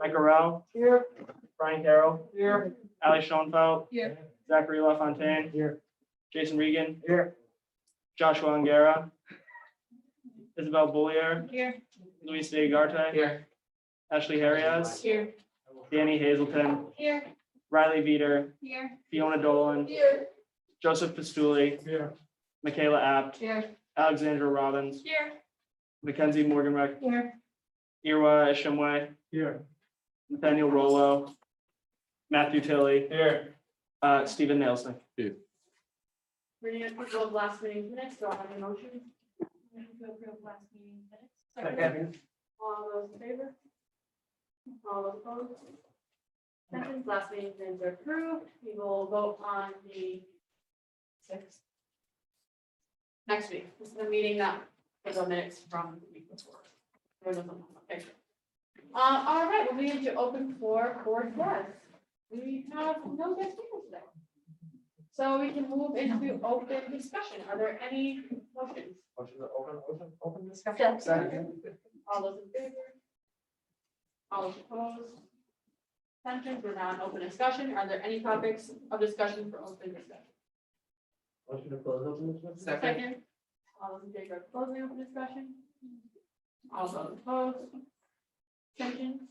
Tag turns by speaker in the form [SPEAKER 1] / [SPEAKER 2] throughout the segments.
[SPEAKER 1] Mike Rowe. Here. Brian Carroll.
[SPEAKER 2] Here.
[SPEAKER 1] Ali Schoenfeld.
[SPEAKER 2] Here.
[SPEAKER 1] Zachary LaFontaine.
[SPEAKER 2] Here.
[SPEAKER 1] Jason Regan.
[SPEAKER 2] Here.
[SPEAKER 1] Joshua Angara. Isabel Bollier.
[SPEAKER 2] Here.
[SPEAKER 1] Luis de Garte.
[SPEAKER 2] Here.
[SPEAKER 1] Ashley Harrias.
[SPEAKER 2] Here.
[SPEAKER 1] Danny Hazelton.
[SPEAKER 2] Here.
[SPEAKER 1] Riley Veeder.
[SPEAKER 2] Here.
[SPEAKER 1] Fiona Dolan.
[SPEAKER 2] Here.
[SPEAKER 1] Joseph Pastuli.
[SPEAKER 2] Here.
[SPEAKER 1] Michaela Apt.
[SPEAKER 2] Here.
[SPEAKER 1] Alexandra Robbins.
[SPEAKER 2] Here.
[SPEAKER 1] Mackenzie Morganreck.
[SPEAKER 2] Here.
[SPEAKER 1] Irwa Ishimwe.
[SPEAKER 2] Here.
[SPEAKER 1] Nathaniel Rollo. Matthew Tilley.
[SPEAKER 2] Here.
[SPEAKER 1] Stephen Nailsnick.
[SPEAKER 3] Reading approval of last meeting minutes, do I have a motion? To approve last meeting minutes.
[SPEAKER 2] Second.
[SPEAKER 3] All those in favor? All those opposed? Abstentions? Last meeting minutes are approved. We will vote on the 6th. Next week. This is the meeting that was the minutes from the week before. Okay. All right, we'll begin to open for board guests. We have no guest speakers today. So we can move into open discussion. Are there any motions?
[SPEAKER 2] Motion to open discussion. Second.
[SPEAKER 3] All those in favor? All those opposed? Abstentions? We're now in open discussion. Are there any topics of discussion for open discussion?
[SPEAKER 2] Motion to close open discussion.
[SPEAKER 3] Second. All those in favor of closing open discussion? All those opposed? Abstentions?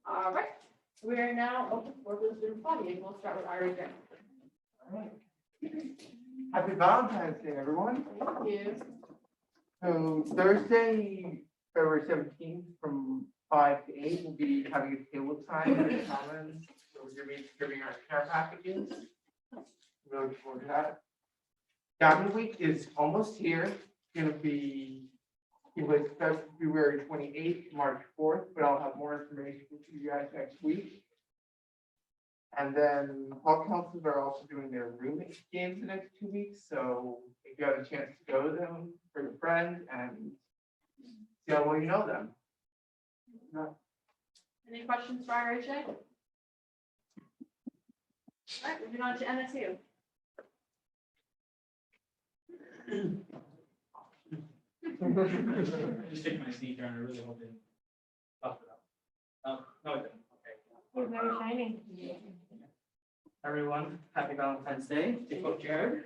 [SPEAKER 3] All right, we're now open for the Zoom body, and we'll start with Ira Graham.
[SPEAKER 2] All right. Happy Valentine's Day, everyone.
[SPEAKER 3] Thank you.
[SPEAKER 2] So Thursday, February 17th, from 5 to 8, we'll be having a table time in the Commons. So we're going to be distributing our care packages. Really looking forward to that. Diamond Week is almost here. It's going to be, it was February 28th, March 4th, but I'll have more information for you guys next week. And then hall councils are also doing their roommate games the next 2 weeks, so if you have a chance to go to them, bring a friend and see how well you know them.
[SPEAKER 3] Any questions for RHA? All right, moving on to MSU.
[SPEAKER 1] Just taking my seat here and I really hope it buffed it up. No, it didn't. Okay.
[SPEAKER 3] You're very shiny.
[SPEAKER 1] Everyone, happy Valentine's Day. To quote Jared.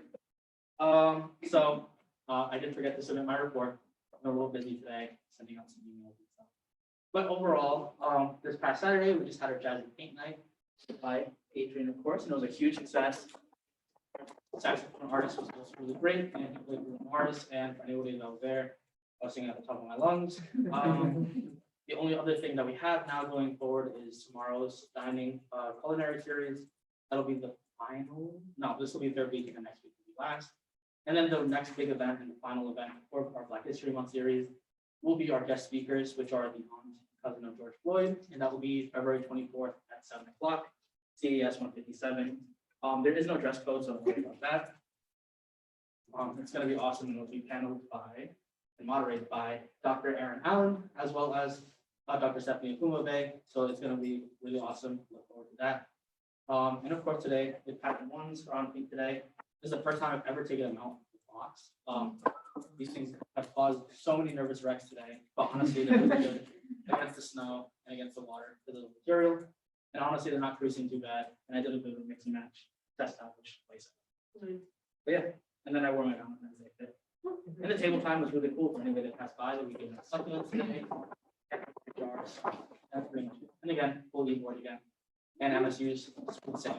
[SPEAKER 1] I did forget to submit my report. I'm a little busy today, sending out some emails and stuff. But overall, this past Saturday, we just had our jazz and paint night by Adrian, of course, and it was a huge success. Saxophone artist was also really great, and he played with Mars, and for anybody that was there, I was singing at the top of my lungs. The only other thing that we have now going forward is tomorrow's dining culinary series. That'll be the final. No, this will be third week, and the next week will be last. And then the next big event and the final event for our Black History Month series will be our guest speakers, which are the aunt and cousin of George Floyd, and that will be February 24th at 7 o'clock, CES 157. There is no dress code, so don't worry about that. It's going to be awesome, and it'll be paneled by and moderated by Dr. Aaron Allen, as well as Dr. Stephanie Akumabe. So it's going to be really awesome. Look forward to that. And of course, today, the patent ones are on pink today. This is the first time I've ever taken them out of the box. These things have caused so many nervous wrecks today, but honestly, they're really good against the snow and against the water, the little material. And honestly, they're not creasing too bad. And I did a bit of a mix and match test out which place. But yeah, and then I wore my Valentine's Day fit. And the table time was really cool for anybody that passed by. That we gave them succulents today, jars, that's pretty much it. And again, full lead board again, and MSU's school same.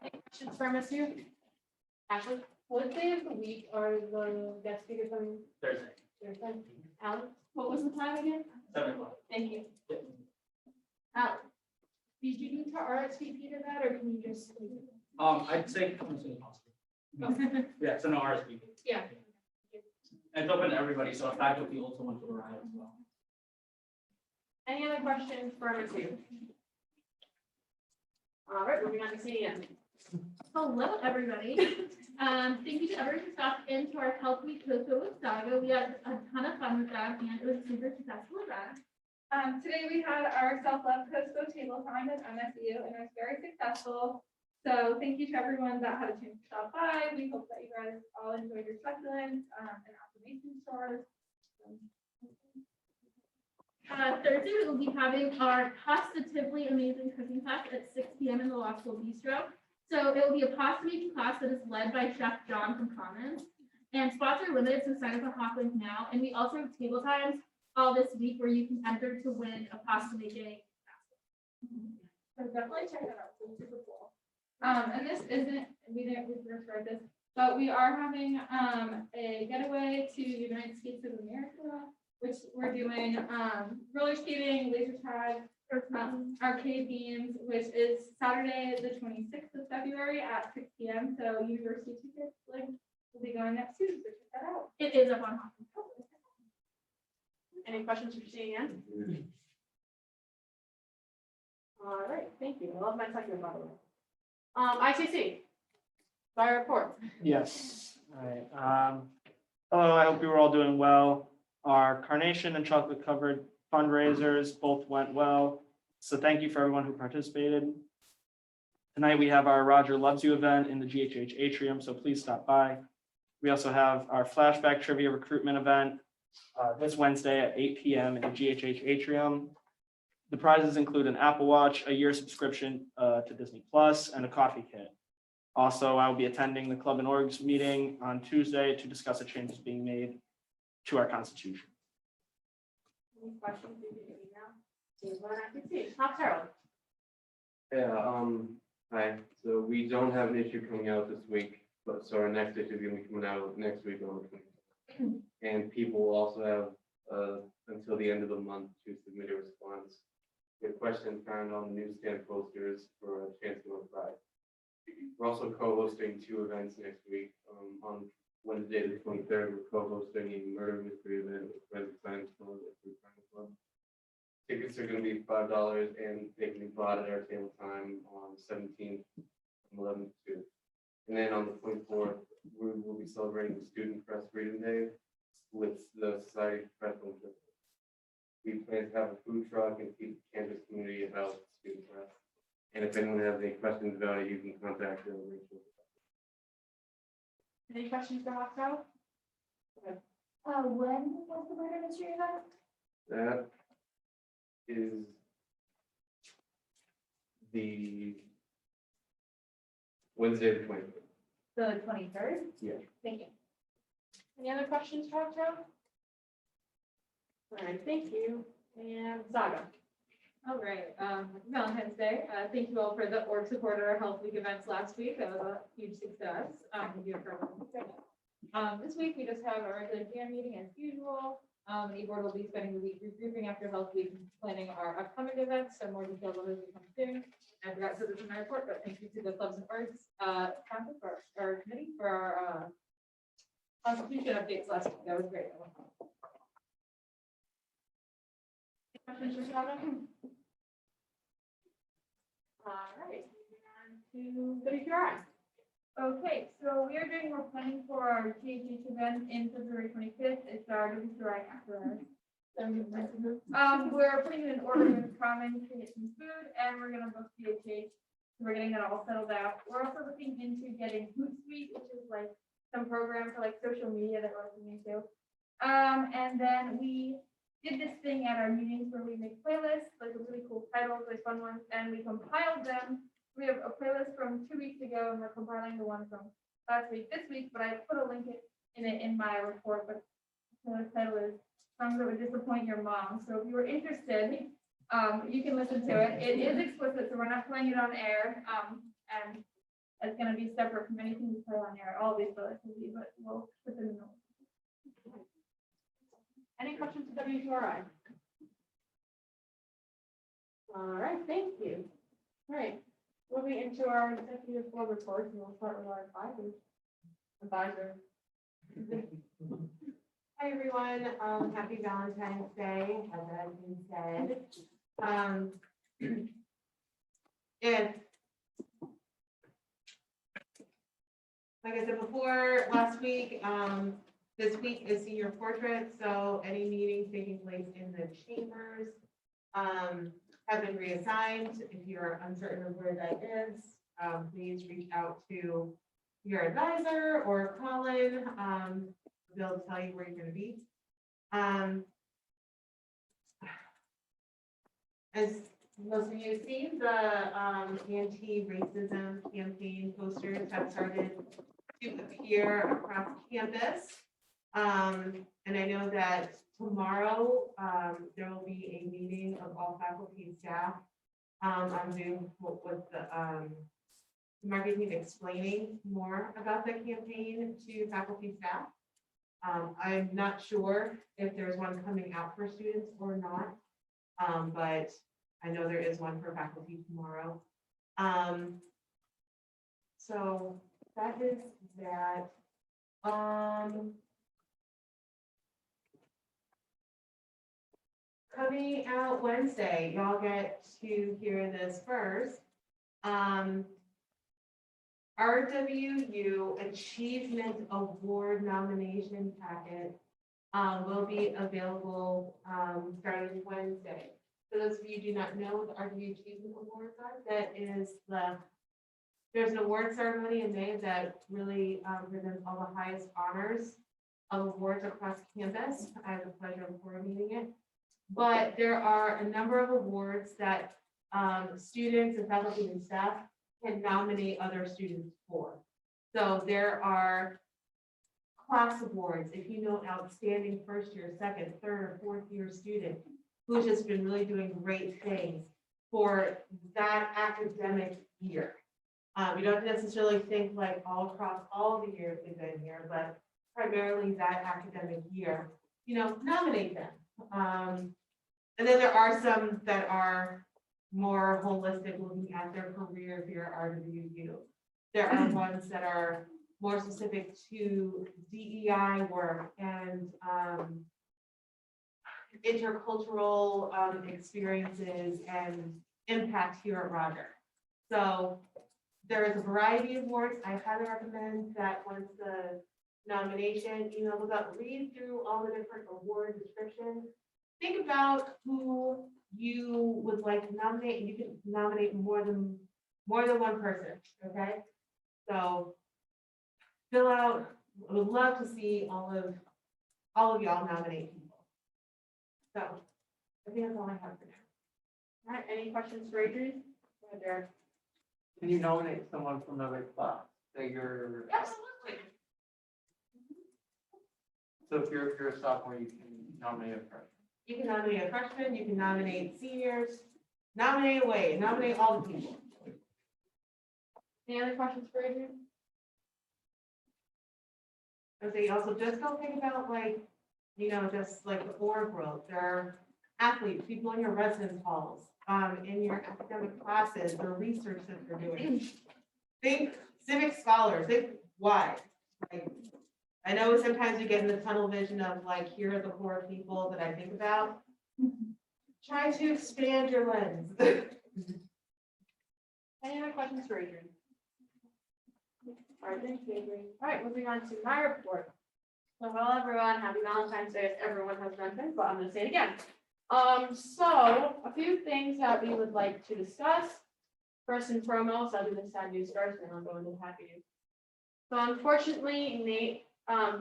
[SPEAKER 3] Questions for MSU? Ashley? What day of the week are the guest speakers coming?
[SPEAKER 1] Thursday,
[SPEAKER 3] Thursday. Alex, what was the time again?
[SPEAKER 1] 7 o'clock.
[SPEAKER 3] Thank you. Alex, did you need to RSVP to that, or can you just?
[SPEAKER 1] I'd say come as soon as possible. Yeah, so no RSVP.
[SPEAKER 3] Yeah.
[SPEAKER 1] And it's open to everybody, so if faculty also want to arrive as well.
[SPEAKER 3] Any other questions for MSU? All right, moving on to CEM.
[SPEAKER 4] Hello, everybody. Thank you to everyone who stopped into our Health Week Coastal with Saga. We had a ton of fun with that, and it was a super successful event.
[SPEAKER 5] Today we had our self-love Coastal table time at MSU, and it was very successful. So thank you to everyone that had a chance to stop by. We hope that you guys all enjoyed your succulents and affirmation stores.
[SPEAKER 4] Thursday, we will be having our positively amazing cooking class at 6 p.m. in the Law School Bistro. So it will be a pasta making class that is led by Chef John from Commons. And spots are limited, so sign up on Hawkins now. And we also have table times all this week where you can enter to win a pasta making.
[SPEAKER 5] So definitely check that out. It's super cool. And this isn't, we first read this, but we are having a getaway to the United States of America, which we're doing roller skating, laser tag, arcade games, which is Saturday, the 26th of February at 6 p.m. So university tickets like will be going up soon, so check that out.
[SPEAKER 4] It is up on Hawkins.
[SPEAKER 3] Any questions for Jeanne? All right, thank you. I love my second, by the way. ICC, by report.
[SPEAKER 6] Yes, all right. Hello, I hope you were all doing well. Our carnation and chocolate covered fundraisers both went well. So thank you for everyone who participated. Tonight we have our Roger Loves You event in the GHH atrium, so please stop by. We also have our flashback trivia recruitment event this Wednesday at 8 p.m. in the GHH atrium. The prizes include an Apple Watch, a year subscription to Disney Plus, and a coffee kit. Also, I will be attending the Club and Orgs meeting on Tuesday to discuss the changes being made to our constitution.
[SPEAKER 3] Any questions? ICC, Top Harold.
[SPEAKER 7] Yeah, hi, so we don't have an issue coming out this week, but so our next issue is gonna be coming out next week on the 20th. And people will also have, until the end of the month to submit a response. We have questions found on the newsstand posters for a chance to win a prize. We're also co-hosting 2 events next week, on Wednesday, the 23rd, we're co-hosting a murder mystery event with Valentine Club. Tickets are going to be $5 and they can be bought at our table time on 17th from 11 to 2. And then on the 24th, we will be celebrating the Student Press Freedom Day with the Society of Professional Journalists. We plan to have a food truck and keep the campus community about student press. And if anyone has any questions about it, you can contact them.
[SPEAKER 3] Any questions for Hawkins?
[SPEAKER 8] When was the murder mystery event?
[SPEAKER 7] That is the Wednesday, the 23rd.
[SPEAKER 8] The 23rd?
[SPEAKER 7] Yeah.
[SPEAKER 8] Thank you.
[SPEAKER 3] Any other questions for Hawkins? All right, thank you. And Saga.
[SPEAKER 9] All right, Valentine's Day. Thank you all for the org support at our Health Week events last week. That was a huge success. Thank you for everyone. This week, we just have our regular GM meeting as usual. The board will be spending the week regrouping after Health Week, and planning our upcoming events, so more details on those will come soon. I forgot to put this in my report, but thank you to the Clubs and Arts Council for our committee for our constitution updates last week. That was great.
[SPEAKER 3] Questions for Saga? All right, and to WQRI.
[SPEAKER 5] Okay, so we're planning for our GHH event in February 25th. It's our WQRI after. We're putting it in order with Commons to get some food, and we're gonna book GHH. So we're getting that all settled out. We're also looking into getting Hootsuite, which is like some program for like social media that we're looking into. And then we did this thing at our meetings where we make playlists, like really cool titles, like fun ones, and we compiled them. We have a playlist from 2 weeks ago, and we're compiling the one from last week, this week, but I put a link in it in my report, but the title is Songs That Would Disappoint Your Mom. So if you were interested, you can listen to it. It is explicit, so we're not playing it on air. And it's gonna be separate from anything we play on air. All these playlists will be, but we'll put them in the.
[SPEAKER 3] Any questions for WQRI? All right, thank you. All right, moving into our executive board reports, and we'll start with our advisor.
[SPEAKER 10] Hi, everyone. Happy Valentine's Day, as has been said. And like I said before, last week, this week is senior portrait, so any meetings taking place in the chambers have been reassigned. If you're uncertain of where that is, please reach out to your advisor or Colin. They'll tell you where you're going to be. As most of you have seen, the anti-racism campaign posters have started to appear across campus. And I know that tomorrow, there will be a meeting of all faculty and staff on Zoom with the marketing explaining more about the campaign to faculty staff. I'm not sure if there's one coming out for students or not, but I know there is one for faculty tomorrow. So that is that. Coming out Wednesday, y'all get to hear this first. RWU Achievement Award nomination packet will be available starting Wednesday. For those of you who do not know what the RWU Achievement Awards are, there's an award ceremony in May that really presents all the highest honors of awards across campus. I have the pleasure of coordinating it. But there are a number of awards that students and faculty and staff can nominate other students for. So there are class awards. If you know an outstanding first year, second, third, or fourth year student who's just been really doing great things for that academic year. You don't necessarily think like all across all the years they've been here, but primarily that academic year, nominate them. And then there are some that are more holistic, looking at their career here at RWU. There are ones that are more specific to DEI work and intercultural experiences and impact here at Roger. So there is a variety of awards. I highly recommend that once the nomination email goes out, read through all the different award descriptions. Think about who you would like to nominate, and you can nominate more than one person, okay? So fill out, I would love to see all of y'all nominate people. So I think that's all I have for now.
[SPEAKER 3] All right, any questions for Adrian? Go ahead, Derek.
[SPEAKER 2] Can you nominate someone from another class that you're?
[SPEAKER 10] Absolutely.
[SPEAKER 2] So if you're a sophomore, you can nominate a freshman.
[SPEAKER 10] You can nominate a freshman, you can nominate seniors, nominate away, nominate all the people.
[SPEAKER 3] Any other questions for Adrian?
[SPEAKER 10] And so also just don't think about just like the org growth. There are athletes, people in your residence halls, in your academic classes, or research that they're doing. Think civic scholars, think why. I know sometimes you get in the tunnel vision of here are the core people that I think about. Try to expand your lens.
[SPEAKER 3] Any other questions for Adrian? All right, thanks, Adrian. All right, moving on to my report. So, well, everyone, happy Valentine's Day. Everyone has Valentine's, but I'm going to say it again. So a few things that we would like to discuss. First and foremost, I'll do the sad news first, and I'll go into the happy news. So unfortunately, Nate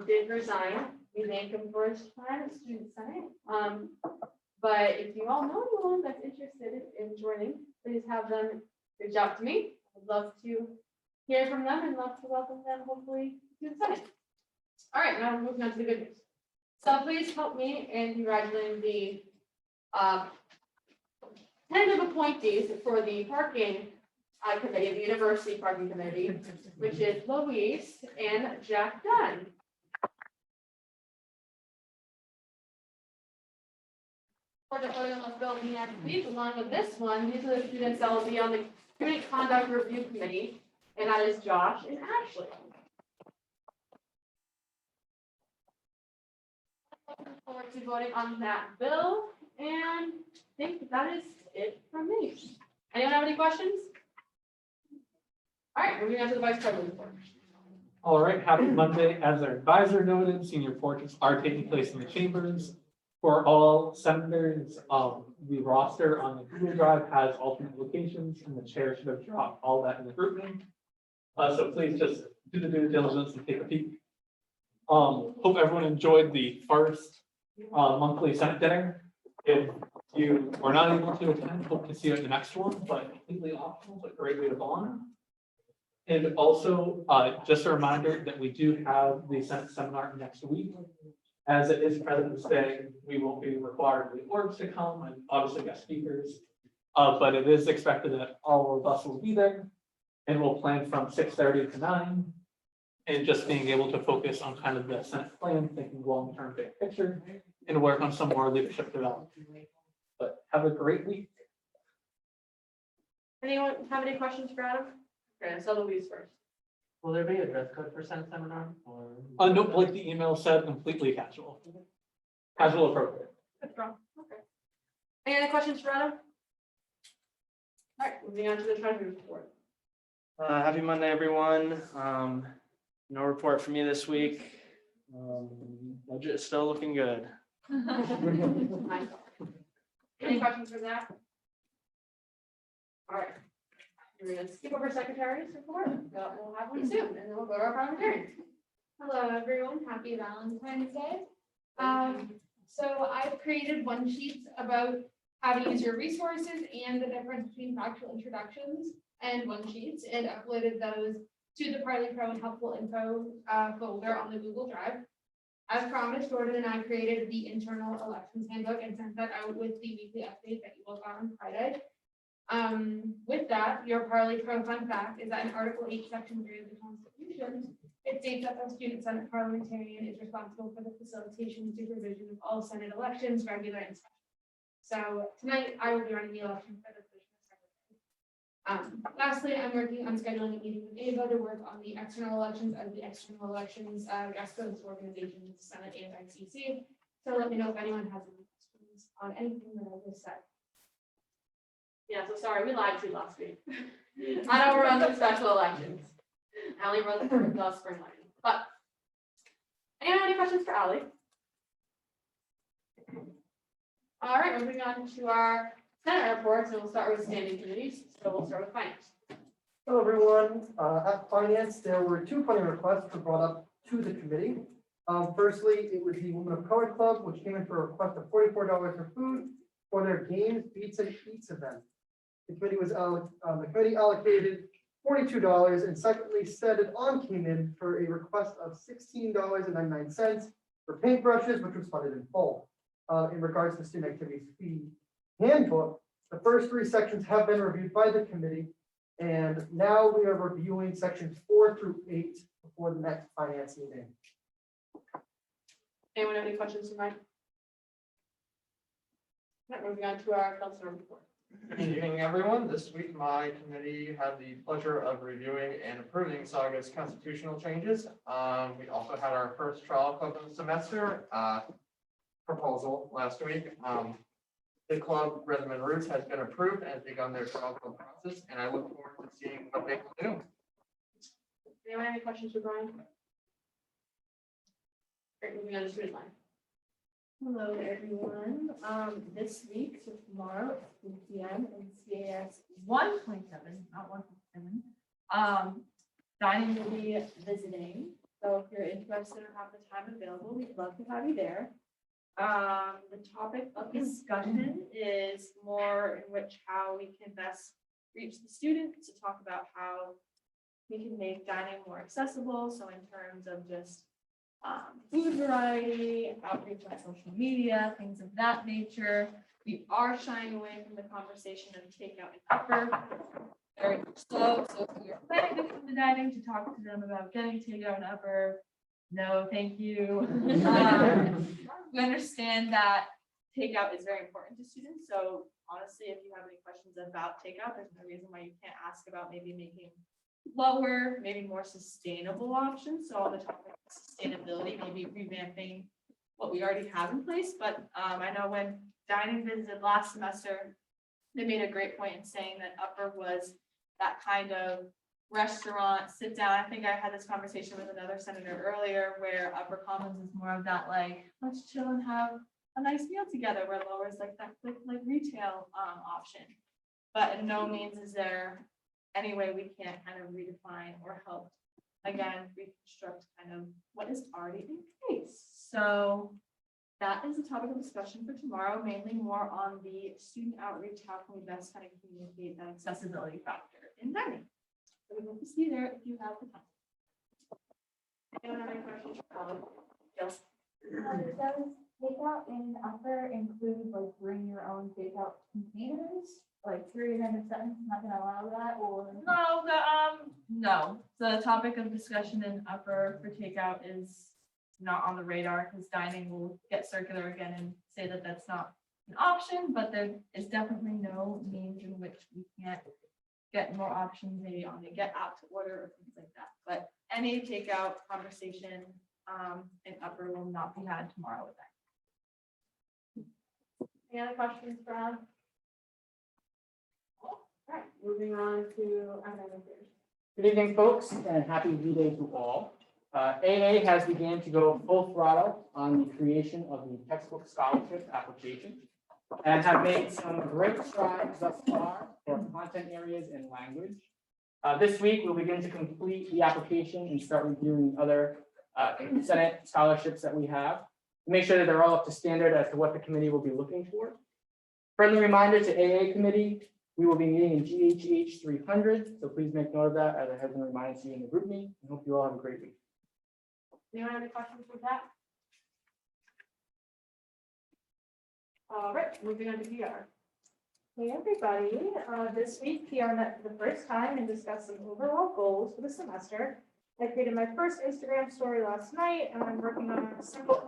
[SPEAKER 3] did resign. We thank him for his time at Student Senate. But if you all know anyone that's interested in joining, please have them reach out to me. I'd love to hear from them and love to welcome them, hopefully, to the Senate. All right, now we're moving on to the good news. So please help me in congratulating the tentative appointees for the parking committee, the university parking committee, which is Louise and Jack Dunn. For the voting on the building activities, along with this one, these are the students that will be on the student conduct review committee, and that is Josh and Ashley. Looking forward to voting on that bill, and I think that is it from me. Anyone have any questions? All right, moving on to the vice president report.
[SPEAKER 11] All right, happy Monday. As our advisor noted, senior portraits are taking place in the chambers. For all senators, the roster on the Google Drive has alternate locations, and the chair should have dropped all that in the group name. So please just do the due diligence and take a peek. Hope everyone enjoyed the first monthly Senate dinner. If you were not able to attend, hope to see you at the next one, but completely optional, but great way to bond. And also, just a reminder that we do have the Senate seminar next week. As it is President's Day, we won't be required the orgs to come and obviously guest speakers. But it is expected that all of us will be there. And we'll plan from 6:30 to 9. And just being able to focus on kind of the Senate plan, thinking long-term big picture, and work on some more leadership development. But have a great week.
[SPEAKER 3] Anyone have any questions for Adam? Okay, so Louise first.
[SPEAKER 2] Will there be a dress code for Senate seminar or?
[SPEAKER 11] No, like the email said, completely casual. Casual appropriate.
[SPEAKER 3] Good draw. Okay. Any other questions for Adam? All right, moving on to the treasurer's report.
[SPEAKER 6] Happy Monday, everyone. No report for me this week. Budget is still looking good.
[SPEAKER 3] Any questions for Zach? All right. We're gonna skip over secretary's report, but we'll have one soon, and then we'll go to our parliamentarians.
[SPEAKER 8] Hello, everyone. Happy Valentine's Day. So I've created one sheet about how to use your resources and the difference between factual introductions and one sheets, and uploaded those to the Parley Pro and Helpful Info folder on the Google Drive. As promised, Jordan and I created the internal elections handbook and sent that out with the weekly update that you all got on Friday. With that, your Parley Pro fun fact is that in Article 8, Section 3 of the Constitution, it states that the student Senate parliamentarian is responsible for the facilitation and supervision of all Senate elections, regular and special. So tonight, I will be running the election for the position of secretary. Lastly, I'm working on scheduling a meeting with Ava to work on the external elections as the external elections guest host organizations, Senate and ICC. So let me know if anyone has any questions on anything that I just said.
[SPEAKER 3] Yeah, so sorry, we lied to you last week. I don't run the special elections. Ally runs the spring election, but anyone have any questions for Ally? All right, moving on to our Senate reports, and we'll start with standing committees. So we'll start with finance.
[SPEAKER 12] Hello, everyone. At finance, there were 2 funding requests that were brought up to the committee. Firstly, it was the Women of Color Club, which came in for a request of $44 for food for their Games, Beats, and Eats event. The committee allocated $42, and secondly, Set It On came in for a request of $16.99 for paintbrushes, which was funded in full. In regards to student activities fee handbook, the first 3 sections have been reviewed by the committee, and now we are reviewing sections 4 through 8 before the next finance meeting.
[SPEAKER 3] Anyone have any questions for Mike? All right, moving on to our councilor report.
[SPEAKER 13] Good evening, everyone. This week, my committee had the pleasure of reviewing and approving Saga's constitutional changes. We also had our first trial club of the semester proposal last week. The club, Rhythm and Roots, has been approved and has begun their trial club process, and I look forward to seeing what they will do.
[SPEAKER 3] Anyone have any questions for Brian? Great, moving on to student life.
[SPEAKER 8] Hello, everyone. This week, so tomorrow, at 2 p.m. in CAS 1.7, not 1.7. Dining will be visiting. So if you're interested or have the time available, we'd love to have you there. The topic of discussion is more in which how we can best reach the students, to talk about how we can make dining more accessible. So in terms of just food variety, outreach on social media, things of that nature. We are shying away from the conversation of takeout and upper. Very much so. So if you're planning to come to dining, to talk to them about getting takeout and upper, no, thank you. We understand that takeout is very important to students. So honestly, if you have any questions about takeout, there's no reason why you can't ask about maybe making lower, maybe more sustainable options. So on the topic of sustainability, maybe revamping what we already have in place. But I know when dining visited last semester, they made a great point in saying that upper was that kind of restaurant, sit down. I think I had this conversation with another senator earlier, where Upper Commons is more of that, like, let's chill and have a nice meal together, where lower is like that quick, like retail option. But in no means is there any way we can't kind of redefine or help, again, reconstruct kind of what is already in place. So that is the topic of discussion for tomorrow, mainly more on the student outreach, how can we best kind of communicate that accessibility factor in dining. So we hope to see you there if you have the time.
[SPEAKER 3] Anyone have any questions?
[SPEAKER 8] Yes.
[SPEAKER 4] Does takeout in upper include like bring your own takeout containers? Like period, end of sentence, not gonna allow that or?
[SPEAKER 8] No, no, the topic of discussion in upper for takeout is not on the radar, because dining will get circular again and say that that's not an option, but there is definitely no means in which we can't get more options, maybe on the get out to order or things like that, but any takeout conversation in upper will not be had tomorrow with that.
[SPEAKER 3] Any other questions for Ed? All right, moving on to academic affairs.
[SPEAKER 1] Good evening, folks, and happy V-Day to all. AA has began to go full throttle on the creation of the textbook scholarship application and have made some great strides thus far for content areas and language. This week, we'll begin to complete the application and start reviewing the other Senate scholarships that we have to make sure that they're all up to standard as to what the committee will be looking for. Friendly reminder to AA committee, we will be meeting in GHH 300, so please make note of that as it has been reminded to you in the group meeting. I hope you all have a great week.
[SPEAKER 3] Anyone have any questions with that? All right, moving on to PR. Hey, everybody, this week PR met for the first time and discussed some overall goals for the semester. I created my first Instagram story last night, and I'm working on several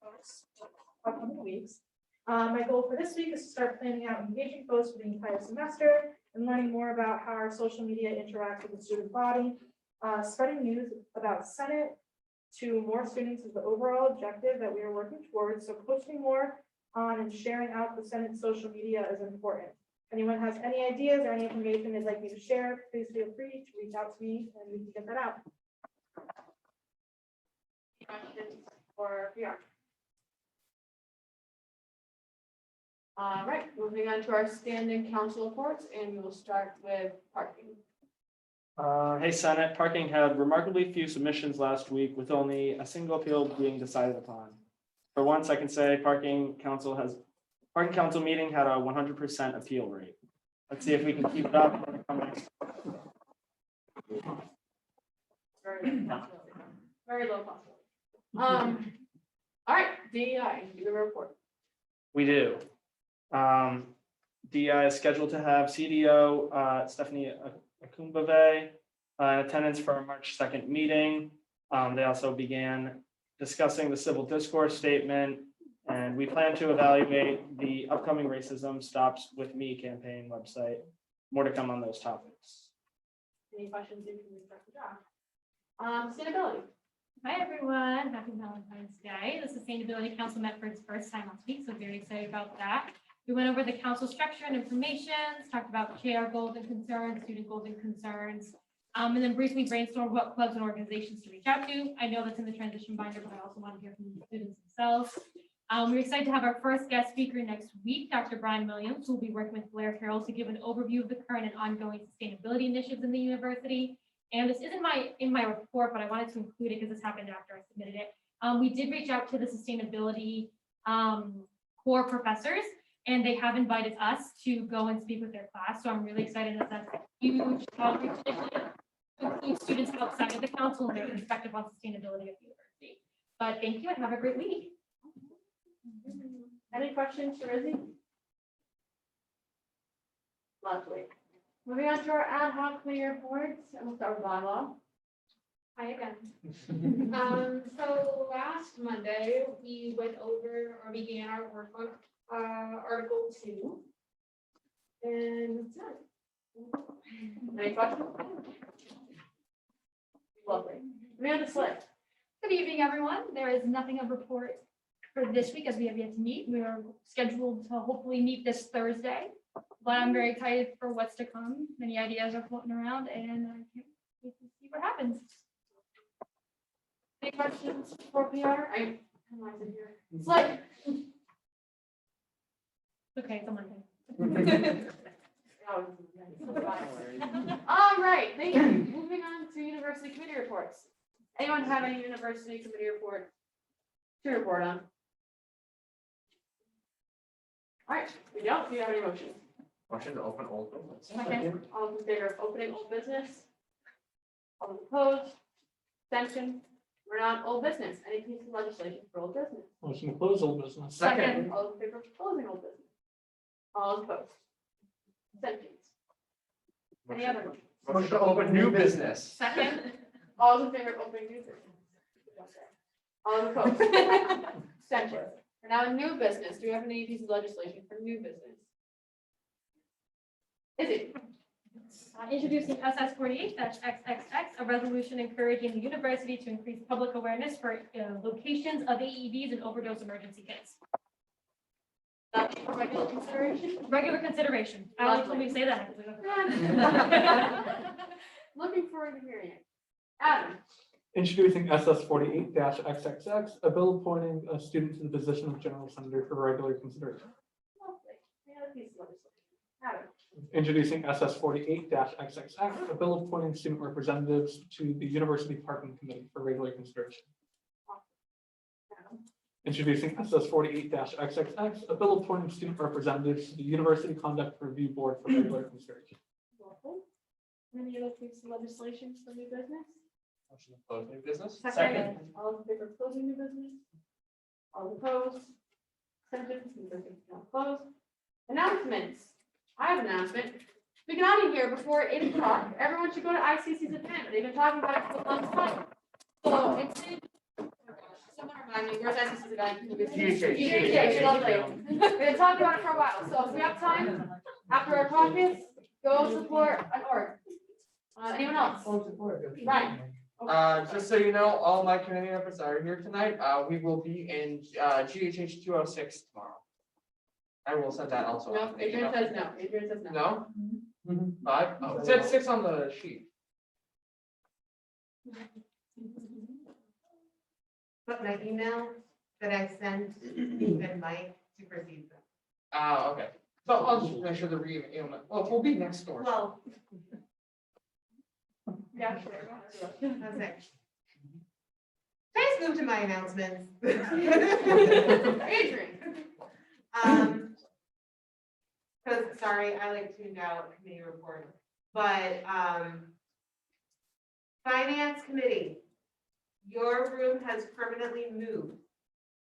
[SPEAKER 3] posts for the upcoming weeks. My goal for this week is to start planning out engaging posts for the entire semester and learning more about how our social media interacts with the student body. Spreading news about Senate to more students is the overall objective that we are working towards. So posting more on and sharing out the Senate social media is important. If anyone has any ideas or any information they'd like me to share, please feel free to reach out to me and we can get that out. Questions for PR? All right, moving on to our standing council reports, and we will start with parking.
[SPEAKER 6] Hey, Senate, parking had remarkably few submissions last week with only a single appeal being decided upon. For once, I can say parking council meeting had a 100% appeal rate. Let's see if we can keep it up.
[SPEAKER 3] Very low possibility. All right, DEI, do the report.
[SPEAKER 6] We do. DEI is scheduled to have CDO Stephanie Akumbave in attendance for our March 2nd meeting. They also began discussing the civil discourse statement, and we plan to evaluate the upcoming Racism Stops With Me campaign website. More to come on those topics.
[SPEAKER 3] Any questions? You can start the job. Sustainability.
[SPEAKER 4] Hi, everyone. Happy Valentine's Day. The Sustainability Council met for its first time last week, so very excited about that. We went over the council structure and information, talked about chair goals and concerns, student goals and concerns, and then briefly brainstormed what clubs and organizations to reach out to. I know that's in the transition binder, but I also want to hear from the students themselves. We're excited to have our first guest speaker next week, Dr. Brian Williams, who will be working with Blair Carroll to give an overview of the current and ongoing sustainability initiatives in the university. And this isn't in my report, but I wanted to include it because this happened after I submitted it. We did reach out to the sustainability core professors, and they have invited us to go and speak with their class. So I'm really excited that that's a huge outreach initiative to include students outside of the council and their perspective on sustainability at the university. But thank you and have a great week.
[SPEAKER 3] Any questions for Izzy? Lovely. Moving on to our ad hoc committee reports, and we'll start with bylaw.
[SPEAKER 9] Hi again. So last Monday, we went over or began our work on Article 2. And that's it.
[SPEAKER 3] Any questions? Lovely. Moving on to SLID.
[SPEAKER 4] Good evening, everyone. There is nothing of report for this week as we have yet to meet. We are scheduled to hopefully meet this Thursday, but I'm very excited for what's to come. Many ideas are floating around and I can't wait to see what happens.
[SPEAKER 3] Any questions for PR? I analyzed it here. SLID.
[SPEAKER 4] Okay, it's a Monday.
[SPEAKER 3] All right, thank you. Moving on to university committee reports. Anyone have any university committee reports to report on? All right, we don't, do you have any motions?
[SPEAKER 13] Motion to open old business.
[SPEAKER 3] Second, all those in favor of opening old business? All those opposed? Abstention? We're not old business. Any piece of legislation for old business?
[SPEAKER 11] Motion to close old business.
[SPEAKER 13] Second.
[SPEAKER 3] All those in favor of closing old business? All opposed? Abstentions? Any other motion?
[SPEAKER 13] Motion to open new business.
[SPEAKER 3] Second, all those in favor of opening new business? All opposed? Abstentions? We're now in new business. Do we have any piece of legislation for new business? Is it?
[SPEAKER 4] Introducing SS48 XXX, a resolution encouraging the university to increase public awareness for locations of AEDs and overdose emergency kits.
[SPEAKER 3] That for regular consideration?
[SPEAKER 4] Regular consideration. I like when we say that.
[SPEAKER 3] Looking forward to hearing it. Adam,
[SPEAKER 11] Introducing SS48 XXX, a bill appointing a student to the position of general senator for regular consideration.
[SPEAKER 3] lovely. Any other piece of legislation? Adam,
[SPEAKER 11] Introducing SS48 XXX, a bill appointing student representatives to the University Parking Committee for regular consideration.
[SPEAKER 3] Adam,
[SPEAKER 11] Introducing SS48 XXX, a bill appointing student representatives to the University Conduct Review Board for regular consideration.
[SPEAKER 3] lovely. Any other piece of legislation for new business?
[SPEAKER 13] Motion to close new business.
[SPEAKER 3] Second. All those in favor of closing new business? All opposed? Abstentions? New business is now closed. Announcements. I have an announcement. We get out of here before 8 o'clock. Everyone should go to ICC's event. They've been talking about it for a long time. So it's in. Someone remind me, where's ICC's event? GHH, lovely. We've been talking about it for a while. So if we have time, after our caucus, go support an org. Anyone else? Right.
[SPEAKER 13] Just so you know, all my committee members are here tonight. We will be in GHH 206 tomorrow. I will send that also.
[SPEAKER 3] No, Adrian says no. Adrian says no.
[SPEAKER 13] No? 5? Oh, it said 6 on the sheet.
[SPEAKER 10] But my email that I sent even Mike supersedes them.
[SPEAKER 13] Okay. So I'll just make sure the email, well, we'll be next door.
[SPEAKER 10] Well,
[SPEAKER 3] Yeah, sure.
[SPEAKER 10] okay. Please move to my announcements.
[SPEAKER 3] Adrian.
[SPEAKER 10] Because, sorry, I tuned out committee report, but, Finance Committee, your room has permanently moved.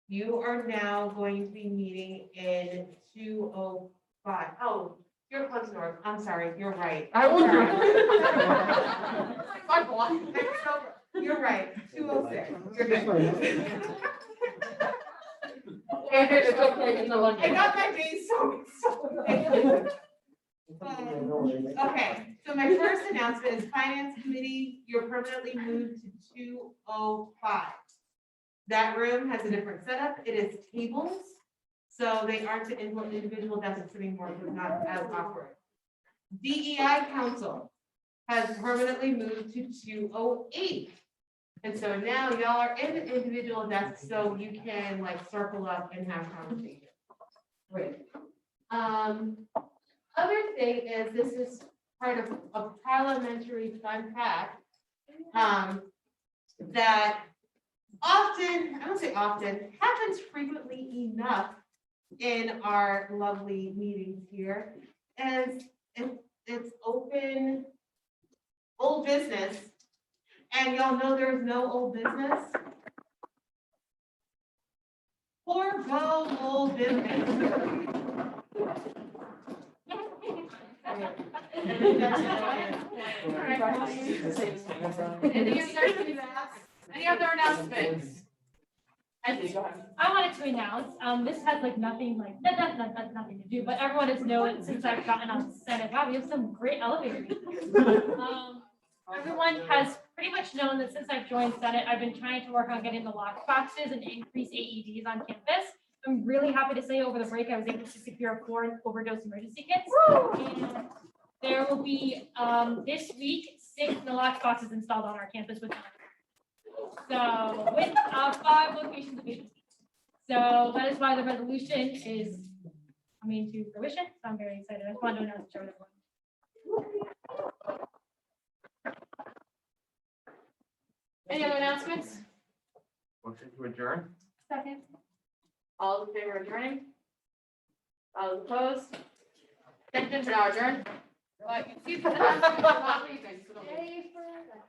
[SPEAKER 10] You are now going to be meeting in 205. Oh, you're close north. I'm sorry, you're right.
[SPEAKER 13] I will.
[SPEAKER 10] You're right, 206. You're good.
[SPEAKER 3] It's okay, it's no
[SPEAKER 10] I got my days so. Okay, so my first announcement is Finance Committee, you're permanently moved to 205. That room has a different setup. It is tables, so they aren't the individual desks anymore, so it's not as awkward. DEI Council has permanently moved to 208. And so now y'all are in the individual desks, so you can like circle up and have conversation. Great. Other thing is, this is part of a parliamentary fun fact, that often, I don't say often, happens frequently enough in our lovely meetings here, as it's open old business. And y'all know there's no old business. Forgo old business.
[SPEAKER 3] Any other announcements? I think, go ahead.
[SPEAKER 4] I wanted to announce, this has like nothing to do, but everyone has known since I've gotten on the Senate, wow, we have some great elevators. Everyone has pretty much known that since I've joined Senate, I've been trying to work on getting the lock boxes and increase AEDs on campus. I'm really happy to say over the break, I was able to secure 4 overdose emergency kits. And there will be, this week, 6 Nalox boxes installed on our campus with so with 5 locations of agencies. So that is why the resolution is coming to fruition. So I'm very excited. I just wanted to announce it to everyone.
[SPEAKER 3] Any other announcements?
[SPEAKER 13] Motion to adjourn.
[SPEAKER 3] Second. All in favor of adjourning? All opposed? Attention, we're now adjourned. But you see, for the last week, we're not leaving, so